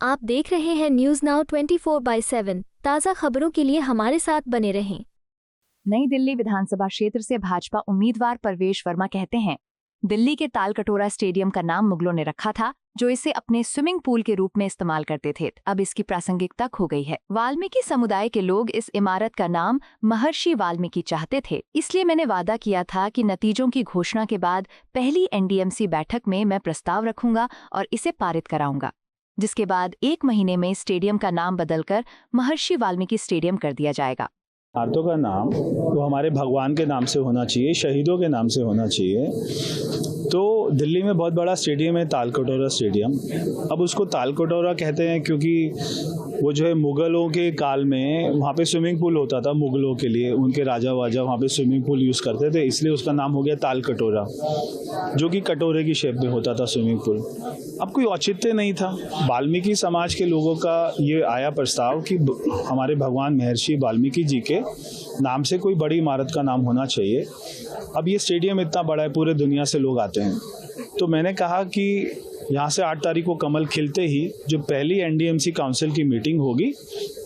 आप देख रहे हैं न्यूज नाउ 24/7। ताज़ा खबरों के लिए हमारे साथ बने रहें। नई दिल्ली विधानसभा क्षेत्र से भाजपा उम्मीदवार परवेश वर्मा कहते हैं, दिल्ली के तालकटोरा स्टेडियम का नाम मुगलों ने रखा था, जो इसे अपने स्विमिंग पूल के रूप में इस्तेमाल करते थे। अब इसकी प्रासंगिकता खो गई है। वाल्मीकि समुदाय के लोग इस इमारत का नाम महर्षि वाल्मीकि चाहते थे, इसलिए मैंने वादा किया था कि नतीजों की घोषणा के बाद पहली एनडीएमसी बैठक में मैं प्रस्ताव रखूंगा और इसे पारित कराऊंगा, जिसके बाद 1 महीने में स्टेडियम का नाम बदलकर महर्षि वाल्मीकि स्टेडियम कर दिया जाएगा। इमारतों का नाम वो हमारे भगवान के नाम से होना चाहिए, शहीदों के नाम से होना चाहिए। तो दिल्ली में बहुत बड़ा स्टेडियम है तालकटोरा स्टेडियम। अब उसको तालकटोरा कहते हैं क्योंकि वो जो है मुग़लों के काल में वहाँ पे स्विमिंग पूल होता था मुग़लों के लिए, उनके राजा वाजा वहाँ पे स्विमिंग पूल यूज़ करते थे, इसलिए उसका नाम हो गया तालकटोरा, जो कि कटोरे की शेप में होता था स्विमिंग पूल। अब कोई औचित्य नहीं था। वाल्मीकि समाज के लोगों का ये आया प्रस्ताव कि हमारे भगवान महर्षि वाल्मीकि जी के नाम से कोई बड़ी इमारत का नाम होना चाहिए। अब ये स्टेडियम इतना बड़ा है, पूरे दुनिया से लोग आते हैं, तो मैंने कहा कि यहाँ से 8 तारीख को कमल खिलते ही जो पहली एनडीएमसी काउंसिल की मीटिंग होगी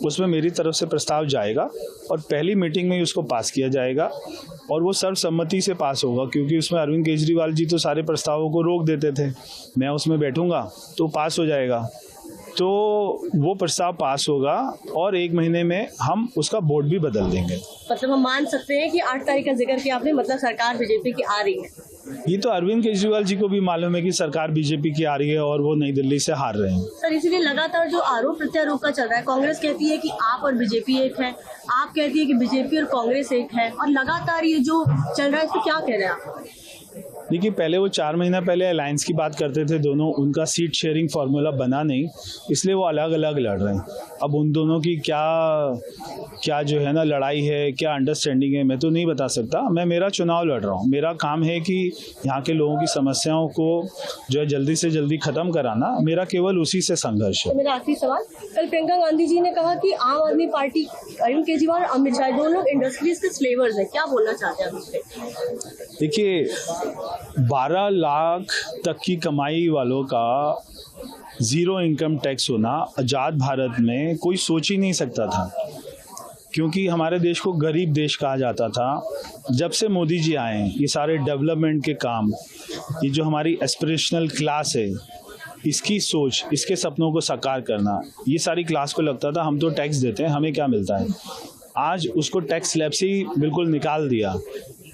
उसमें मेरी तरफ से प्रस्ताव जाएगा और पहली मीटिंग में ही उसको पास किया जाएगा और वो सर्वसम्मति से पास होगा, क्योंकि उसमें अरविंद केजरीवाल जी तो सारे प्रस्तावों को रोक देते थे। मैं उसमें बैठूंगा तो पास हो जाएगा, तो वो प्रस्ताव पास होगा और 1 महीने में हम उसका बोर्ड भी बदल देंगे। मतलब हम मान सकते हैं कि 8 तारीख का जिक्र किया आपने, मतलब सरकार बीजेपी की आ रही है। ये तो अरविंद केजरीवाल जी को भी मालूम है कि सरकार बीजेपी की आ रही है और वो नई दिल्ली से हार रहे हैं। सर, इसीलिए लगातार जो आरोप प्रत्यारोप का चल रहा है, कांग्रेस कहती है कि आप और बीजेपी एक है, आप कहती है कि बीजेपी और कांग्रेस एक है, और लगातार ये जो चल रहा है इस पर क्या कह रहे हैं आप? देखिए, पहले वो 4 महीना पहले अलायंस की बात करते थे दोनों, उनका सीट शेयरिंग फार्मूला बना नहीं, इसलिए वो अलग अलग लड़ रहे हैं। अब उन दोनों की क्या जो है ना लड़ाई है, क्या अंडरस्टैंडिंग है, मैं तो नहीं बता सकता। मैं मेरा चुनाव लड़ रहा हूँ, मेरा काम है कि यहाँ के लोगों की समस्याओं को जो है जल्दी से जल्दी खत्म कराना, मेरा केवल उसी से संघर्ष है। तो मेरा आखिरी सवाल, कल प्रियंका गांधी जी ने कहा कि आम आदमी पार्टी, अरविंद केजरीवाल और अमित शाह दोनों लोग इंडस्ट्रीज के स्लेवर्स हैं, क्या बोलना चाहते हैं आप इस पे? देखिए, 12 लाख तक की कमाई वालों का 0 इनकम टैक्स होना आज़ाद भारत में कोई सोच ही नहीं सकता था, क्योंकि हमारे देश को गरीब देश कहा जाता था। जब से मोदी जी आए हैं, ये सारे डेवलपमेंट के काम, ये जो हमारी एस्पिरेशनल क्लास है, इसकी सोच, इसके सपनों को साकार करना, ये सारी क्लास को लगता था हम तो टैक्स देते हैं, हमें क्या मिलता है। आज उसको टैक्स स्लैब से ही बिल्कुल निकाल दिया,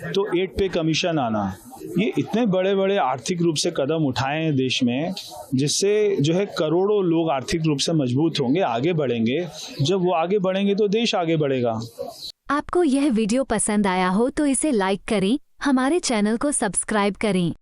तो 8 पे कमीशन आना, ये इतने बड़े बड़े आर्थिक रूप से कदम उठाए हैं देश में, जिससे जो है करोड़ों लोग आर्थिक रूप से मजबूत होंगे, आगे बढ़ेंगे। जब वो आगे बढ़ेंगे तो देश आगे बढ़ेगा। आपको यह वीडियो पसंद आया हो तो इसे लाइक करें, हमारे चैनल को सब्सक्राइब करें।